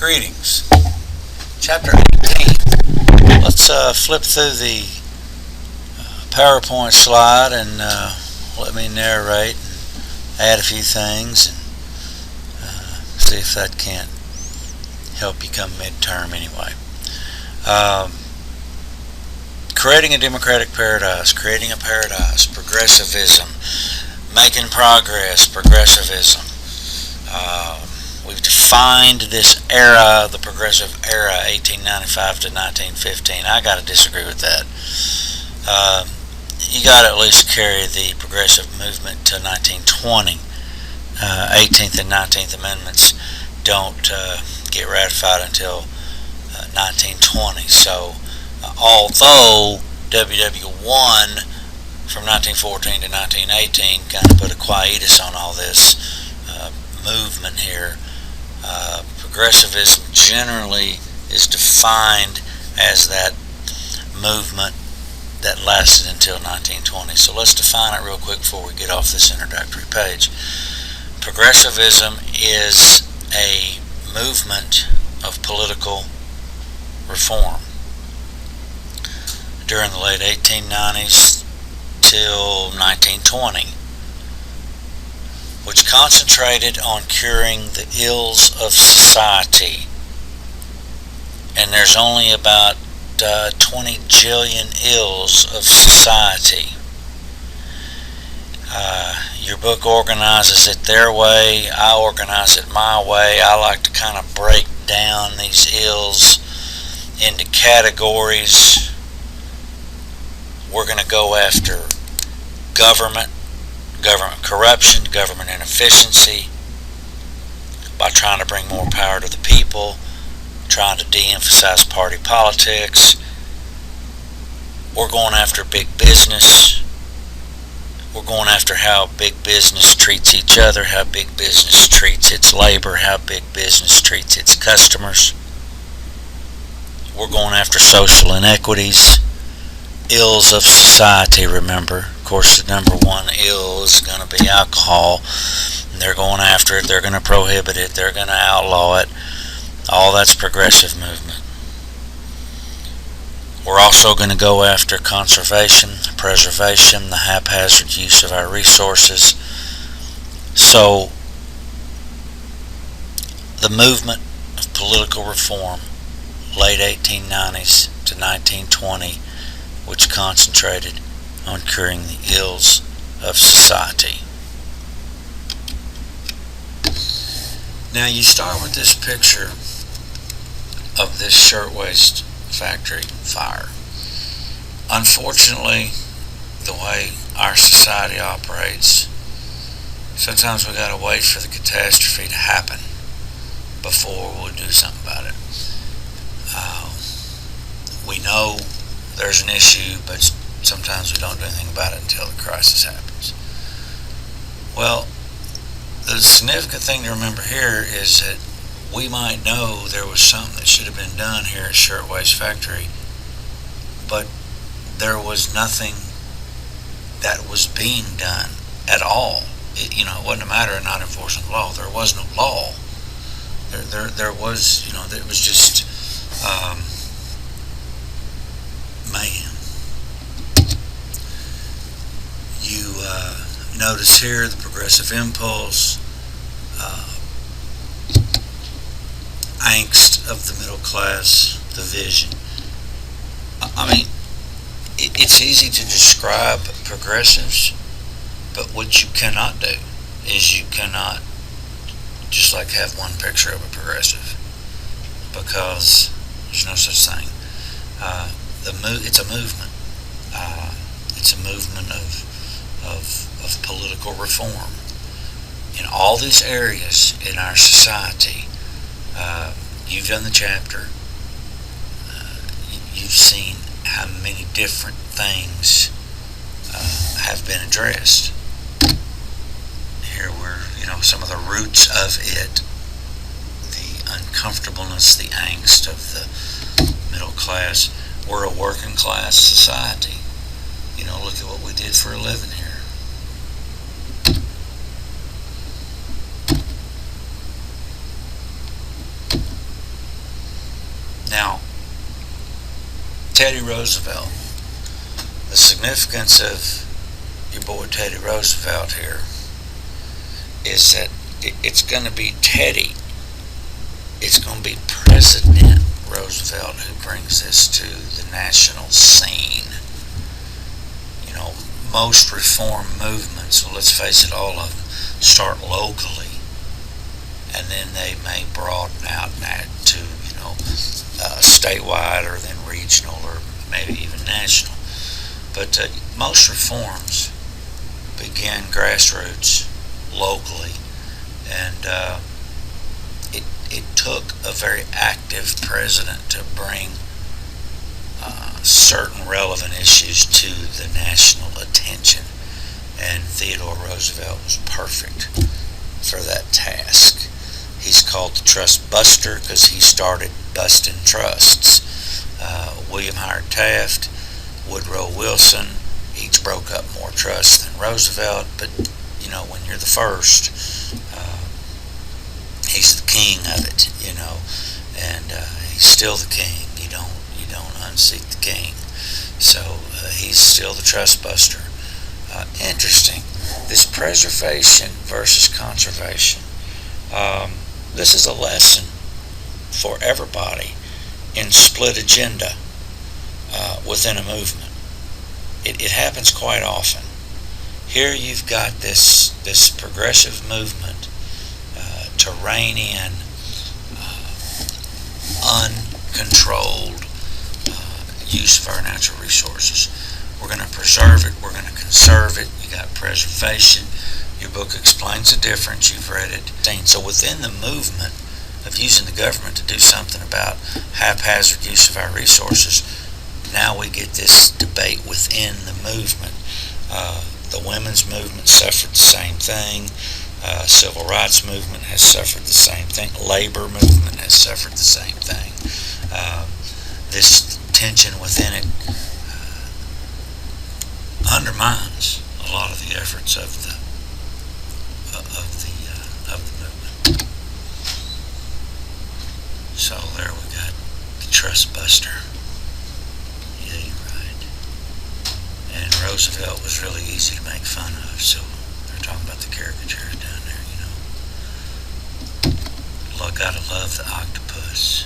Greetings. Chapter 18. Let's flip through the PowerPoint slide and let me narrate and add a few things and see if that can't help you come midterm anyway. Creating a democratic paradise, creating a paradise, progressivism, making progress, progressivism. We've defined this era, the progressive era, 1895 to 1915. I got to disagree with that. You got to at least carry the progressive movement to 1920. 18th and 19th Amendments don't get ratified until 1920. So, although WW1 from 1914 to 1918 kind of put a quietus on all this movement here, progressivism generally is defined as that movement that lasted until 1920. So let's define it real quick before we get off this introductory page. Progressivism is a movement of political reform during the late 1890s till 1920, which concentrated on curing the ills of society. And there's only about 20 jillion ills of society. Your book organizes it their way, I organize it my way. I like to kind of break down these ills into categories. We're going to go after government corruption, government inefficiency, by trying to bring more power to the people, trying to de-emphasize party politics. We're going after big business. We're going after how big business treats each other, how big business treats its labor, how big business treats its customers. We're going after social inequities, ills of society, remember. Of course, the number one ill is going to be alcohol. And they're going after it, they're going to prohibit it, they're going to outlaw it. All that's progressive movement. We're also going to go after conservation, preservation, the haphazard use of our resources. So, the movement of political reform, late 1890s to 1920, which concentrated on curing the ills of society. Now you start with this picture of this shirtwaist factory fire. Unfortunately, the way our society operates, sometimes we gotta wait for the catastrophe to happen before we'll do something about it. We know there's an issue, but sometimes we don't do anything about it until the crisis happens. Well, the significant thing to remember here is that we might know there was something that should have been done here at Shirtwaist Factory, but there was nothing that was being done at all. It wasn't a matter of not enforcing the law. There was no law. There was, it was just mayhem. You notice here the progressive impulse, angst of the middle class, the vision. I mean, it's easy to describe progressives, but what you cannot do is you cannot just like have one picture of a progressive, because there's no such thing. It's a movement. It's a movement of political reform in all these areas in our society. You've done the chapter. You've seen how many different things have been addressed. Here we're, some of the roots of it, the uncomfortableness, the angst of the middle class. We're a working class society. Look at what we did for a living here. Teddy Roosevelt. The significance of your boy Teddy Roosevelt here is that it's going to be Teddy. It's going to be President Roosevelt who brings this to the national scene. You know, most reform movements, well, let's face it, all of them start locally, and then they may broaden out to, you know, statewide or then regional or maybe even national. But most reforms begin grassroots, locally, and it took a very active president to bring certain relevant issues to the national attention, and Theodore Roosevelt was perfect for that task. He's called the trust buster because he started busting trusts. William Howard Taft, Woodrow Wilson, each broke up more trusts than Roosevelt, but you know, when you're the first, he's the king of it, you know, and he's still the king. You don't unseat the king. So he's still the trust buster. Interesting, this preservation versus conservation. This is a lesson for everybody in split agenda within a movement. It happens quite often. Here you've got this progressive movement to rein in uncontrolled use of our natural resources. We're going to preserve it. We're going to conserve it. You got preservation. Your book explains the difference. You've read it. So within the movement of using the government to do something about haphazard use of our resources, now we get this debate within the movement. The women's movement suffered the same thing. Civil rights movement has suffered the same thing. Labor movement has suffered the same thing. This tension within it undermines a lot of the efforts of the movement. So there we got the trust buster. Yeah, you're right. And Roosevelt was really easy to make fun of, so they're talking about the caricatures down there, you know. Gotta love the octopus.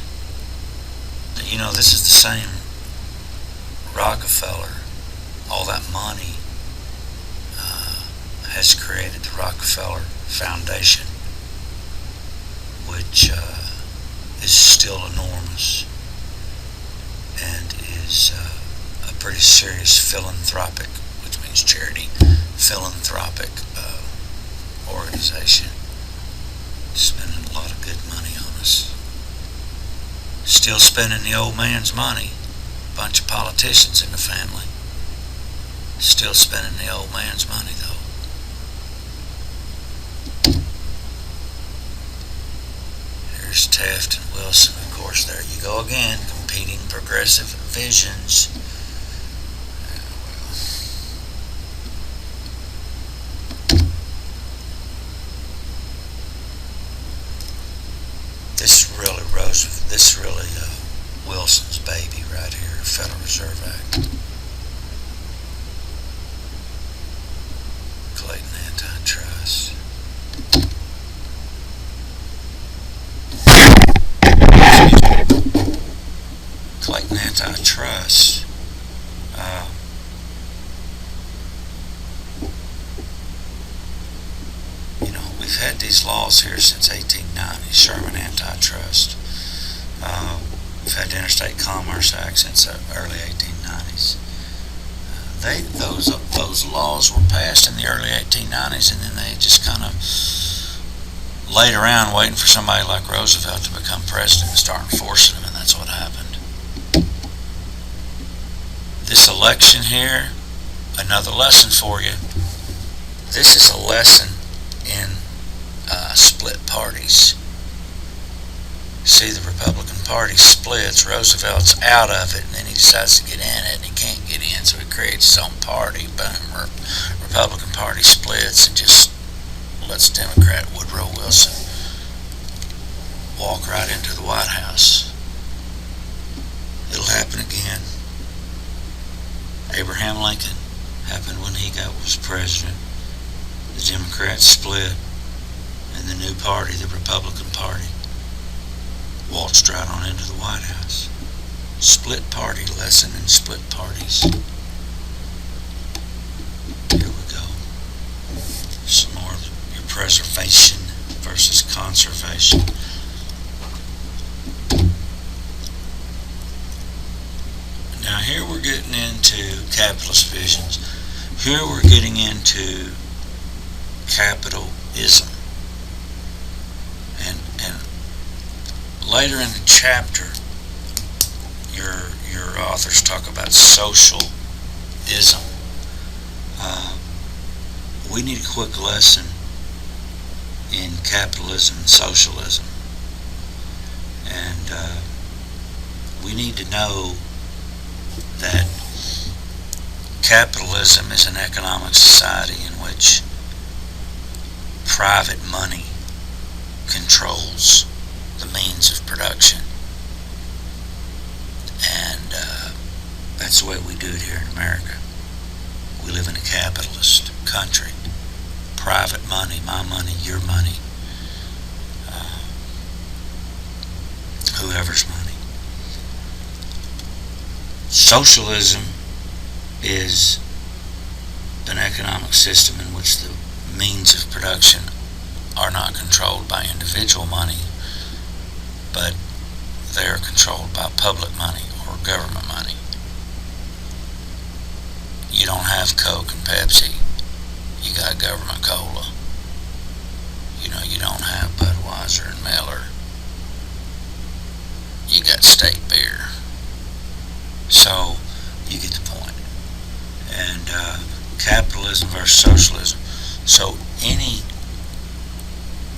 You know, this is the same Rockefeller. All that money has created the Rockefeller Foundation, which is still enormous and is a pretty serious philanthropic, which means charity, philanthropic organization, spending a lot of good money on us. Still spending the old man's money. Bunch of politicians in the family. Still spending the old man's money, though. Here's Taft and Wilson. Of course, there you go again. Competing progressive visions. This is really Wilson's baby right here, Federal Reserve Act. Clayton Antitrust. Clayton Antitrust. You know, we've had these laws here since 1890, Sherman Antitrust. We've had the Interstate Commerce Act since the early 1890s. Those laws were passed in the early 1890s, and then they just kind of laid around waiting for somebody like Roosevelt to become president and start enforcing them, and that's what happened. This election here, another lesson for you. This is a lesson in split parties. See, the Republican Party splits, Roosevelt's out of it, and then he decides to get in it, and he can't get in, so he creates his own party. Boom, Republican Party splits and just lets Democrat Woodrow Wilson walk right into the White House. It'll happen again. Abraham Lincoln happened when he was president. The Democrats split, and the new party, the Republican Party, waltzed right on into the White House. Split party lesson in split parties. Here we go. Some more of your preservation versus conservation. Now here we're getting into capitalist visions. Here we're getting into capitalism. And later in the chapter, your authors talk about socialism. We need a quick lesson in capitalism and socialism. And we need to know that capitalism is an economic society in which private money controls the means of production. And that's the way we do it here in America. We live in a capitalist country. Private money, my money, your money, whoever's money. Socialism is an economic system in which the means of production are not controlled by individual money, but they are controlled by public money or government money. You don't have Coke and Pepsi. You got government cola. You don't have Budweiser and Miller. You got state beer. So, you get the point. And capitalism versus socialism. So, any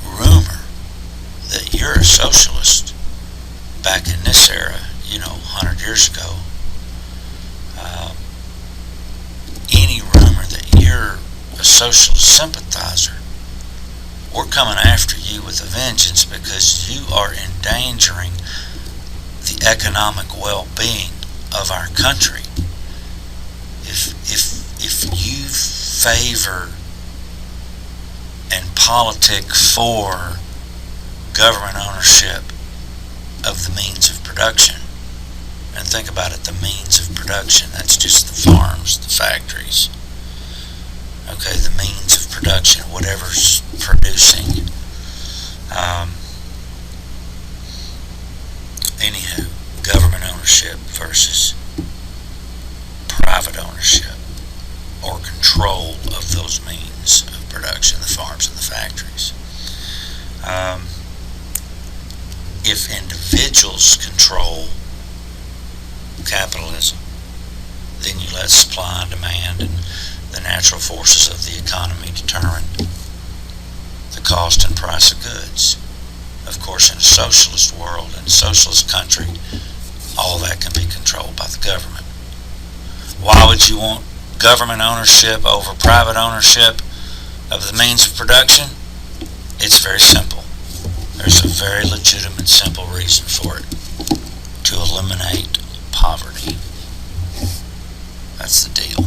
rumor that you're a socialist back in this era, 100 years ago, any rumor that you're a socialist sympathizer, we're coming after you with a vengeance because you are endangering the economic well-being of our country. If you favor and politic for government ownership of the means of production, and think about it, the means of production, that's just the farms, the factories. Okay, the means of production, whatever's producing. Anywho, government ownership versus private ownership or control of those means of production, the farms and the factories. If individuals control capitalism, then you let supply and demand and the natural forces of the economy determine the cost and price of goods. Of course, in a socialist world, in a socialist country, all that can be controlled by the government. Why would you want government ownership over private ownership of the means of production? It's very simple. There's a very legitimate, simple reason for it. To eliminate poverty. That's the deal.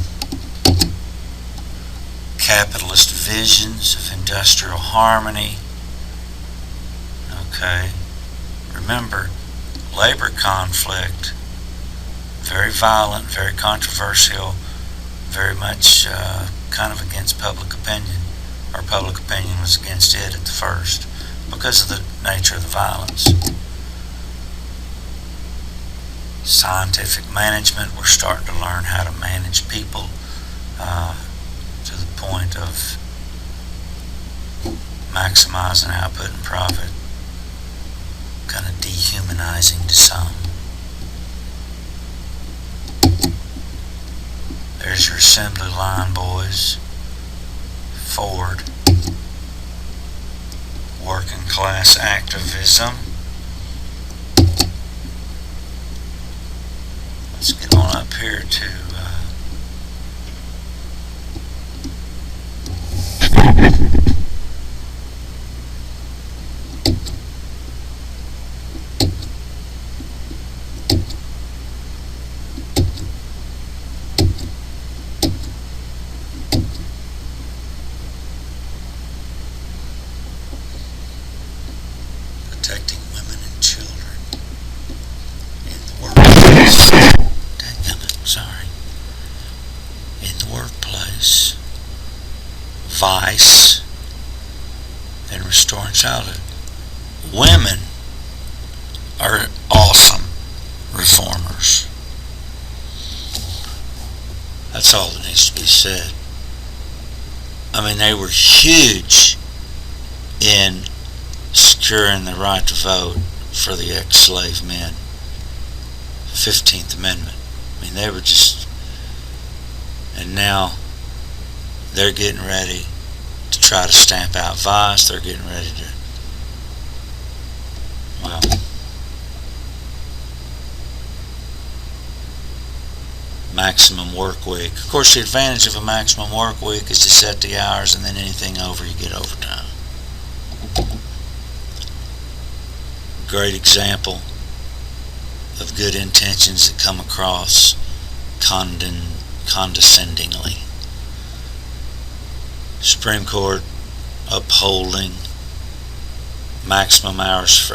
Capitalist visions of industrial harmony. Okay. Remember, labor conflict, very violent, very controversial, very much kind of against public opinion, or public opinion was against it at the first because of the nature of the violence. Scientific management, we're starting to learn how to manage people to the point of maximizing output and profit, kind of dehumanizing to some. There's your assembly line, boys. Ford. Working class activism. Let's get on up here to protecting women and children in the workplace. Dadgummit, sorry. In the workplace. Vice and restoring childhood. Women are awesome reformers. That's all that needs to be said. I mean, they were huge in securing the right to vote for the ex-slave men. 15th Amendment. I mean, they were just... And now they're getting ready to try to stamp out vice. They're getting ready to... Well... maximum work week. Of course, the advantage of a maximum work week is to set the hours, and then anything over you get overtime. Great example of good intentions that come across condescendingly. Supreme Court upholding maximum hours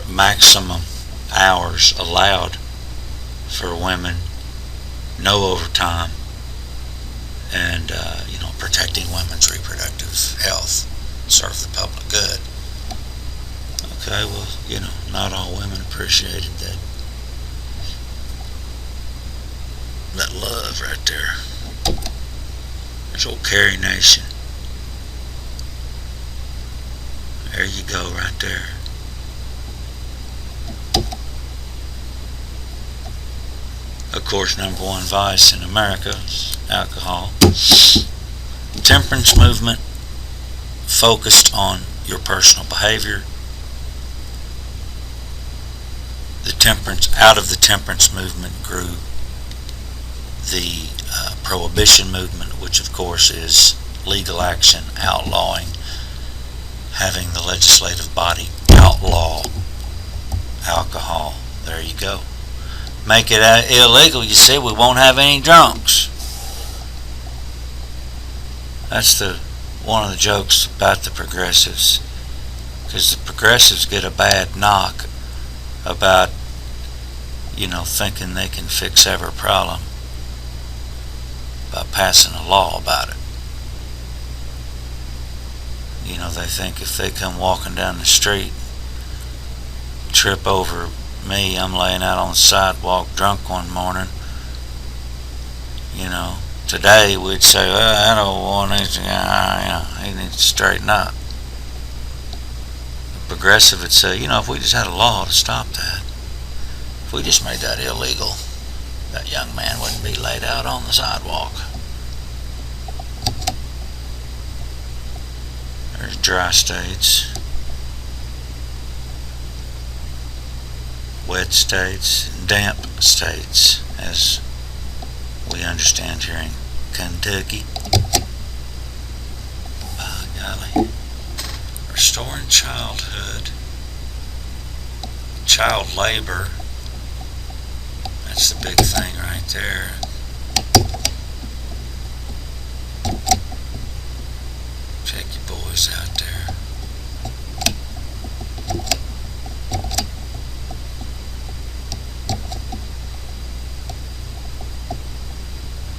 allowed for women, no overtime, and protecting women's reproductive health, serve the public good. Okay, well, not all women appreciated that love right there. There's old Carrie Nation. There you go, right there. Of course, number one vice in America is alcohol. Temperance movement focused on your personal behavior. Out of the temperance movement grew the prohibition movement, which of course is legal action outlawing, having the legislative body outlaw alcohol. There you go. Make it illegal, you see, we won't have any drunks. That's one of the jokes about the progressives, because the progressives get a bad knock about thinking they can fix every problem by passing a law about it. They think if they come walking down the street, trip over me, I'm laying out on the sidewalk drunk one morning, today we'd say, well, I don't want anything, he needs to straighten up. The progressive would say, if we just had a law to stop that, if we just made that illegal, that young man wouldn't be laid out on the sidewalk. There's dry states, wet states, and damp states, as we understand here in Kentucky. By golly. Restoring childhood. Child labor. That's the big thing right there. Check your boys out there.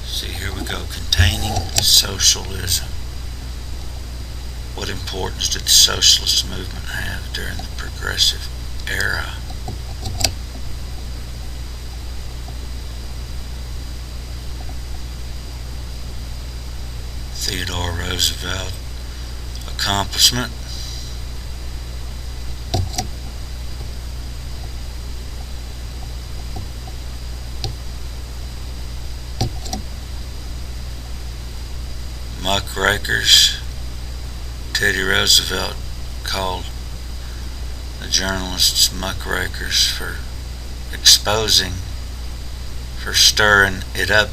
See, here we go. Containing socialism. What importance did the socialist movement have during the progressive era? Theodore Roosevelt accomplishment. Muckrakers. Teddy Roosevelt called the journalists muckrakers for exposing, for stirring it up,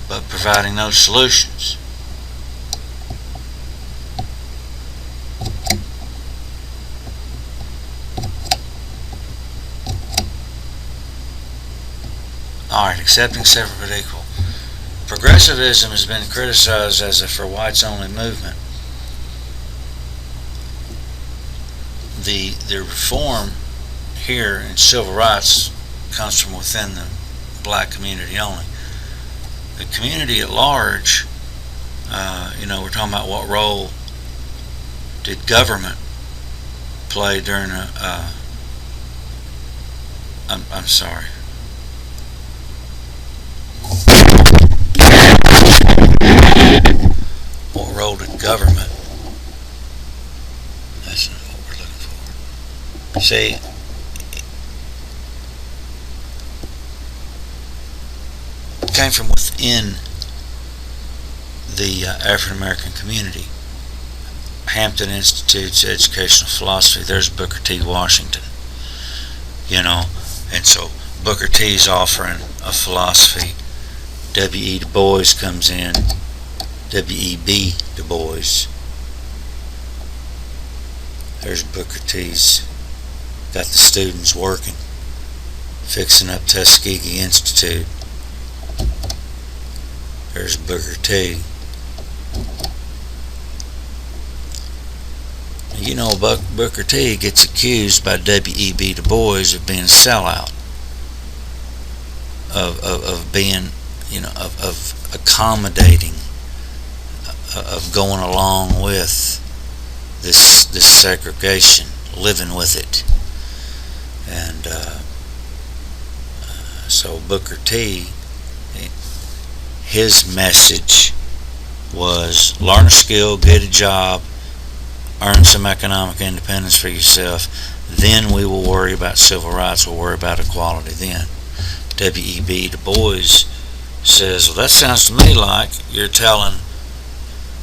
but providing no solutions. Alright, accepting separate but equal. Progressivism has been criticized as a for whites only movement. the reform here in civil rights comes from within the black community only. The community at large, we're talking about what role did government play during I'm sorry. What role did government? That's not what we're looking for. See, it came from within the African American community. Hampton Institute's educational philosophy. There's Booker T. Washington. And so Booker T's offering a philosophy. W.E. Du Bois comes in. W.E.B. Du Bois. There's Booker T's got the students working, fixing up Tuskegee Institute. There's Booker T. Booker T gets accused by W.E.B. Du Bois of being a sellout, of being, of accommodating, of going along with this segregation, living with it. And so Booker T, his message was learn a skill, get a job, earn some economic independence for yourself, then we will worry about civil rights, we'll worry about equality then. W.E.B. Du Bois says, well, that sounds to me like you're telling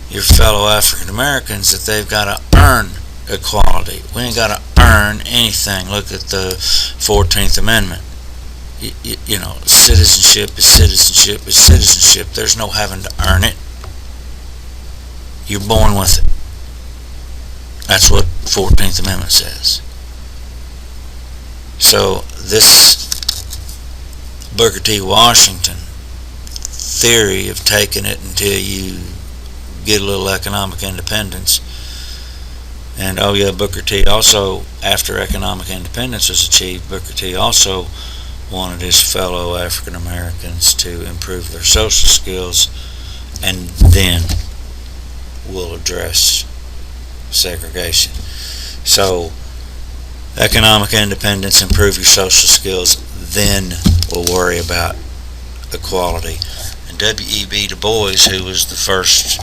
your fellow African Americans that they've got to earn equality. We ain't got to earn anything. Look at the 14th Amendment. Citizenship is citizenship is citizenship. There's no having to earn it. You're born with it. That's what 14th Amendment says. So this Booker T. Washington theory of taking it until you get a little economic independence, and Booker T. also, after economic independence was achieved, Booker T. also wanted his fellow African Americans to improve their social skills, and then we'll address segregation. So economic independence, improve your social skills, then we'll worry about equality. And W.E.B. Du Bois, who was the first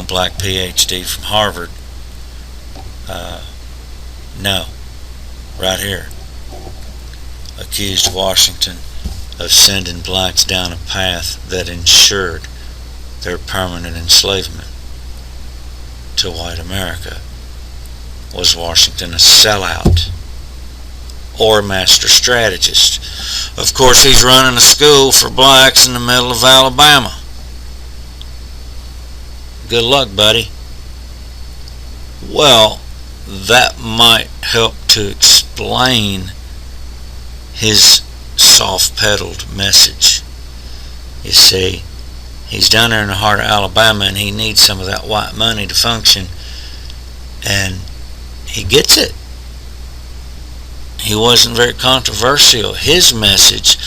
black PhD from Harvard, right here, accused Washington of sending blacks down a path that ensured their permanent enslavement to white America. Was Washington a sellout or a master strategist? Of course, he's running a school for blacks in the middle of Alabama. Good luck, buddy. Well, that might help to explain his soft-pedaled message. You see, he's down there in the heart of Alabama, and he needs some of that white money to function, and he gets it. He wasn't very controversial. His message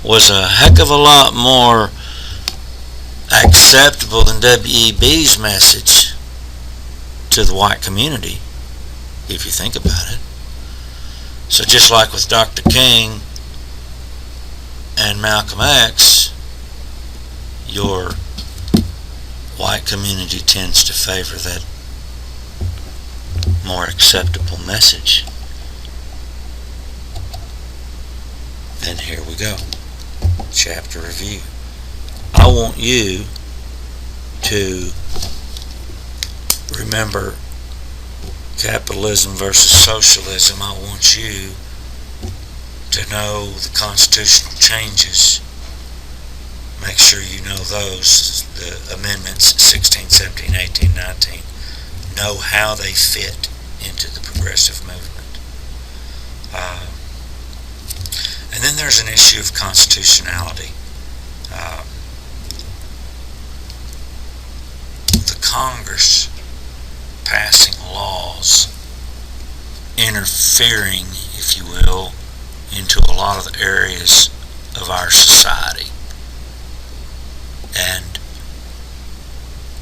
was a heck of a lot more acceptable than W.E.B.'s message to the white community, if you think about it. So just like with Dr. King and Malcolm X, your white community tends to favor that more acceptable message. And here we go. Chapter review. I want you to remember capitalism versus socialism. I want you to know the constitutional changes. Make sure you know those, the amendments 16, 17, 18, 19. Know how they fit into the progressive movement. And then there's an issue of constitutionality. The Congress passing laws interfering, if you will, into a lot of the areas of our society. And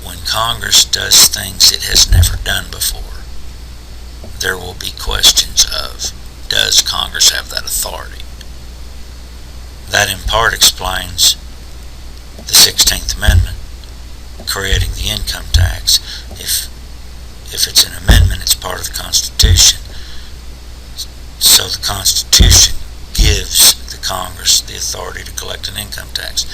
when Congress does things it has never done before, there will be questions of, does Congress have that authority? That in part explains the 16th Amendment, creating the income tax. If it's an amendment, it's part of the Constitution. So the Constitution gives the Congress the authority to collect an income tax.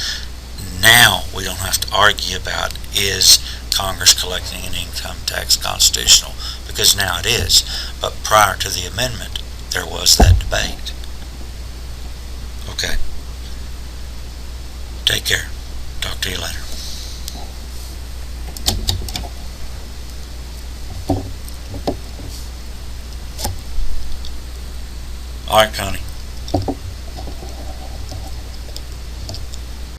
Now we don't have to argue about, is Congress collecting an income tax constitutional? Because now it is. But prior to the amendment, there was that debate. Okay. Take care. Talk to you later. All right, Connie.